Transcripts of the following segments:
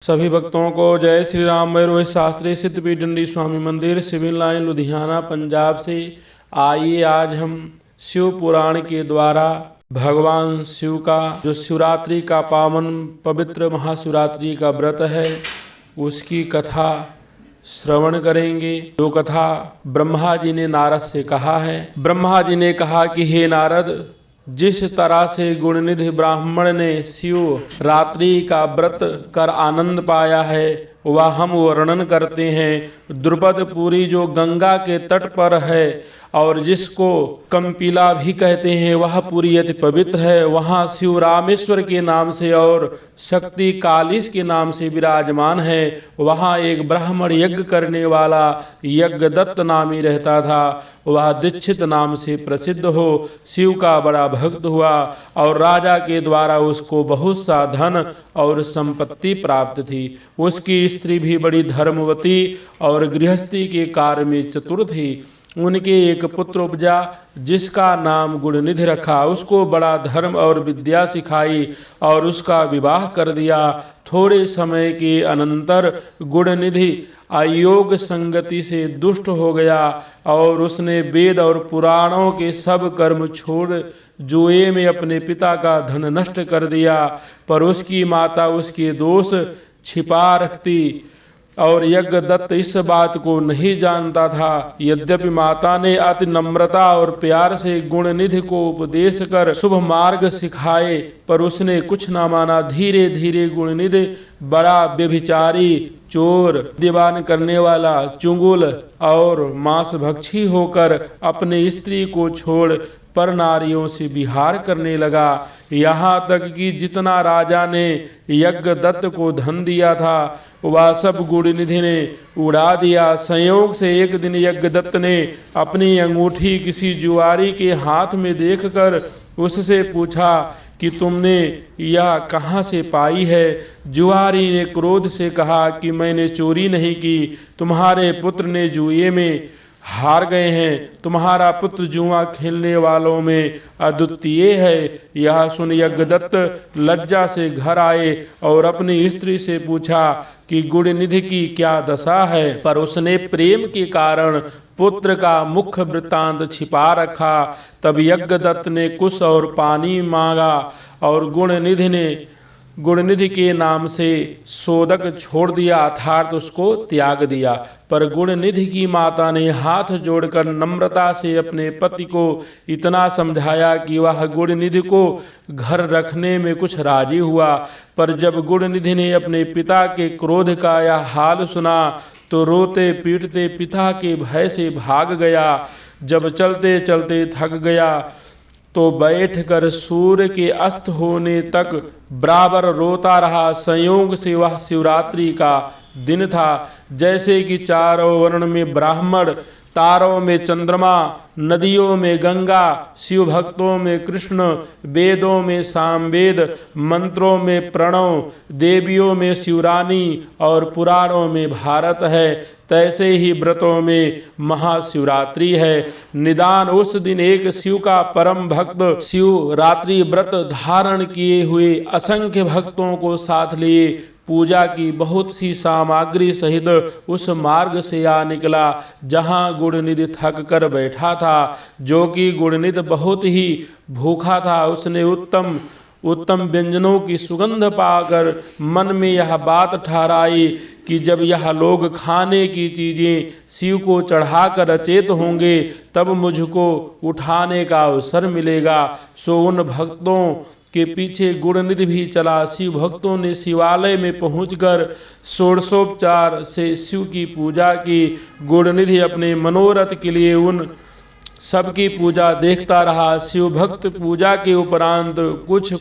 सभी भक्तों को जय श्री राम। मैं रोहित शास्त्री, सिद्धपीठ दंडी स्वामी मंदिर, सिविल लाइन, लुधियाना, पंजाब से। आइए आज हम शिव पुराण के द्वारा भगवान शिव का जो शिवरात्रि का पावन पवित्र महाशिवरात्रि का व्रत है उसकी कथा श्रवण करेंगे। जो कथा ब्रह्मा जी ने नारद से कहा है। ब्रह्मा जी ने कहा कि हे नारद, जिस तरह से गुणनिधि ब्राह्मण ने शिव रात्रि का व्रत कर आनंद पाया है वह हम वर्णन करते हैं। द्रुपदपुरी जो गंगा के तट पर है और जिसको कंपिला भी कहते हैं वह पुरी अति पवित्र है। वहाँ शिव रामेश्वर के नाम से और शक्ति कालिस के नाम से विराजमान है। वहाँ एक ब्राह्मण यज्ञ करने वाला यज्ञदत्त नामी रहता था। वह दीक्षित नाम से प्रसिद्ध हो शिव का बड़ा भक्त हुआ और राजा के द्वारा उसको बहुत सा धन और संपत्ति प्राप्त थी। उसकी स्त्री भी बड़ी धर्मवती और गृहस्थी के कार्य में चतुर थी। उनके एक पुत्र उपजा जिसका नाम गुणनिधि रखा। उसको बड़ा धर्म और विद्या सिखाई और उसका विवाह कर दिया। थोड़े समय के अनंतर गुणनिधि अयोग संगति से दुष्ट हो गया और उसने वेद और पुराणों के सब कर्म छोड़ जुए में अपने पिता का धन नष्ट कर दिया। पर उसकी माता उसके दोष छिपा रखती और यज्ञदत्त इस बात को नहीं जानता था। यद्यपि माता ने अति नम्रता और प्यार से गुणनिधि को उपदेश कर शुभ मार्ग सिखाए पर उसने कुछ न माना। धीरे धीरे गुणनिधि बड़ा व्यभिचारी, चोर, दीवान करने वाला, चुंगुल और मांसभक्षी होकर अपने स्त्री को छोड़ पर नारियों से विहार करने लगा। यहाँ तक कि जितना राजा ने यज्ञदत्त को धन दिया था वह सब गुणनिधि ने उड़ा दिया। संयोग से एक दिन यज्ञदत्त ने अपनी अंगूठी किसी जुआरी के हाथ में देखकर उससे पूछा कि तुमने यह कहाँ से पाई है। जुआरी ने क्रोध से कहा कि मैंने चोरी नहीं की, तुम्हारे पुत्र ने जुए में हार गए हैं। तुम्हारा पुत्र जुआ खेलने वालों में अद्वितीय है। यह सुन यज्ञदत्त लज्जा से घर आए और अपनी स्त्री से पूछा कि गुणनिधि की क्या दशा है। पर उसने प्रेम के कारण पुत्र का मुख्य वृत्तांत छिपा रखा। तब यज्ञदत्त ने कुश और पानी मांगा और गुणनिधि के नाम से सोदक छोड़ दिया अर्थात उसको त्याग दिया। पर गुणनिधि की माता ने हाथ जोड़कर नम्रता से अपने पति को इतना समझाया कि वह गुणनिधि को घर रखने में कुछ राजी हुआ। पर जब गुणनिधि ने अपने पिता के क्रोध का यह हाल सुना तो रोते पीटते पिता के भय से भाग गया। जब चलते चलते थक गया तो बैठकर सूर्य के अस्त होने तक बराबर रोता रहा। संयोग से वह शिवरात्रि का दिन था। जैसे कि चारों वर्ण में ब्राह्मण, तारों में चंद्रमा, नदियों में गंगा, शिव भक्तों में कृष्ण, वेदों में सामवेद, मंत्रों में प्रणव, देवियों में शिवरानी और पुराणों में भारत है, तैसे ही व्रतों में महाशिवरात्रि है। निदान उस दिन एक शिव का परम भक्त शिव रात्रि व्रत धारण किए हुए असंख्य भक्तों को साथ लिए पूजा की बहुत सी सामग्री सहित उस मार्ग से आ निकला जहाँ गुणनिधि थक कर बैठा था। जो कि गुणनिधि बहुत ही भूखा था। उसने उत्तम व्यंजनों की सुगंध पाकर मन में यह बात ठहराई कि जब यह लोग खाने की चीजें शिव को चढ़ाकर अचेत होंगे तब मुझको उठाने का अवसर मिलेगा। सो उन भक्तों के पीछे गुणनिधि भी चला। शिव भक्तों ने शिवालय में पहुंचकर षोडशोपचार से शिव की पूजा की। गुणनिधि अपने मनोरथ के लिए उन सबकी पूजा देखता रहा। शिव भक्त पूजा के उपरांत कुछ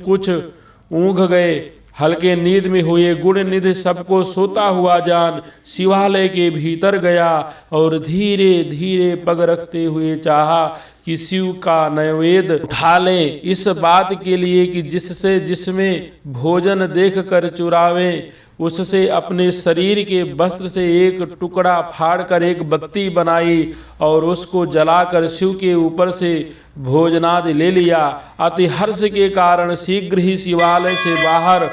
ऊँघ गए। हल्के नींद में हुए गुणनिधि सबको सोता हुआ जान शिवालय के भीतर गया और धीरे धीरे पग रखते हुए चाहा कि शिव का नैवेद्य उठा लें, इस बात के लिए कि जिसमें भोजन देख कर चुरावें उससे अपने शरीर के वस्त्र से एक टुकड़ा फाड़कर एक बत्ती बनाई और उसको जलाकर शिव के ऊपर से भोजनादि ले लिया। अति हर्ष के कारण शीघ्र ही शिवालय से बाहर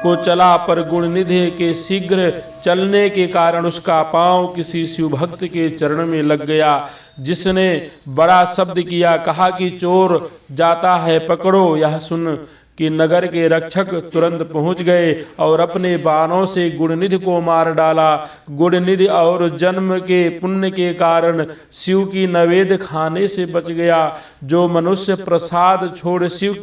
को चला, पर गुणनिधि के शीघ्र चलने के कारण उसका पांव किसी शिव भक्त के चरण में लग गया, जिसने बड़ा शब्द किया, कहा कि चोर जाता है, पकड़ो। यह सुन कि नगर के रक्षक तुरंत पहुंच गए और अपने बाणों से गुणनिधि को मार डाला। गुणनिधि और जन्म के पुण्य के कारण शिव की नैवेद्य खाने से बच गया। जो मनुष्य प्रसाद छोड़ शिव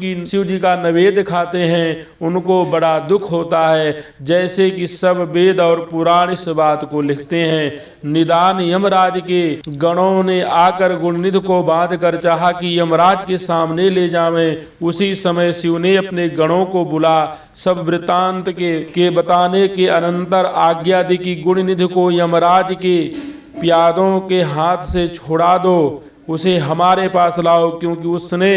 जी का नैवेद्य खाते हैं, उनको बड़ा दुख होता है, जैसे कि सब वेद और पुराण इस बात को लिखते हैं। निदान यमराज के गणों ने आकर गुणनिधि को बांध कर चाहा कि यमराज के सामने ले जावें। उसी समय शिव ने अपने गणों को बुला सब वृत्तांत के बताने के अनंतर आज्ञा दी कि गुणनिधि को यमराज के प्यादों के हाथ से छुड़ा दो, उसे हमारे पास लाओ, क्योंकि उसने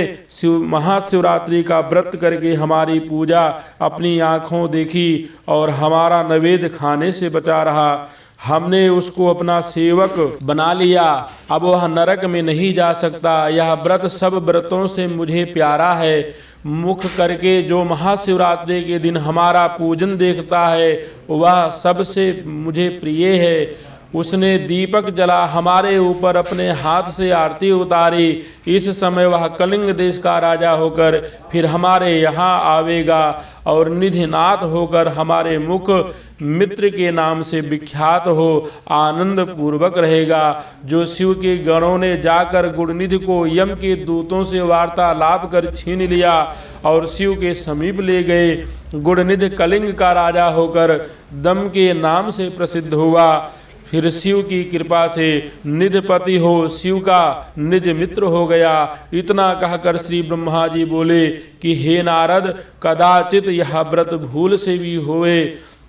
महाशिवरात्रि का व्रत करके हमारी पूजा अपनी आंखों देखी और हमारा नैवेद्य खाने से बचा रहा। हमने उसको अपना सेवक बना लिया, अब वह नरक में नहीं जा सकता। यह व्रत सब व्रतों से मुझे प्यारा है। मुख करके जो महाशिवरात्रि के दिन हमारा पूजन देखता है, वह सबसे मुझे प्रिय है। उसने दीपक जला हमारे ऊपर अपने हाथ से आरती उतारी। इस समय वह कलिंग देश का राजा होकर फिर हमारे यहाँ आवेगा और निधिनाथ होकर हमारे मुख मित्र के नाम से विख्यात हो आनंद पूर्वक रहेगा। जो शिव के गणों ने जाकर गुणनिधि को यम के दूतों से वार्तालाप कर छीन लिया और शिव के समीप ले गए। गुणनिधि कलिंग का राजा होकर दम के नाम से प्रसिद्ध हुआ। फिर शिव की कृपा से निधिपति हो शिव का निज मित्र हो गया। इतना कहकर श्री ब्रह्मा जी बोले कि हे नारद, कदाचित यह व्रत भूल से भी होवे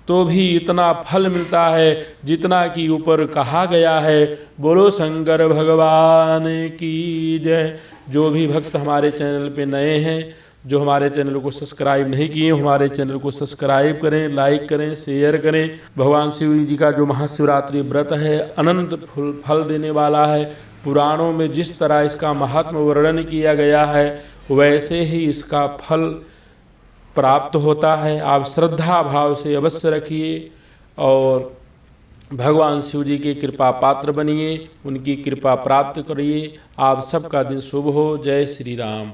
तो भी इतना फल मिलता है जितना कि ऊपर कहा गया है। बोलो शंकर भगवान की जय। जो भी भक्त हमारे चैनल पे नए हैं, जो हमारे चैनल को सब्सक्राइब नहीं किए, हमारे चैनल को सब्सक्राइब करें, लाइक करें, शेयर करें। भगवान शिव जी का जो महाशिवरात्रि व्रत है अनंत फल देने वाला है। पुराणों में जिस तरह इसका महात्म वर्णन किया गया है, वैसे ही इसका फल प्राप्त होता है। आप श्रद्धा भाव से अवश्य रखिए और भगवान शिव जी की कृपा पात्र बनिए, उनकी कृपा प्राप्त करिए। आप सबका दिन शुभ हो। जय श्री राम।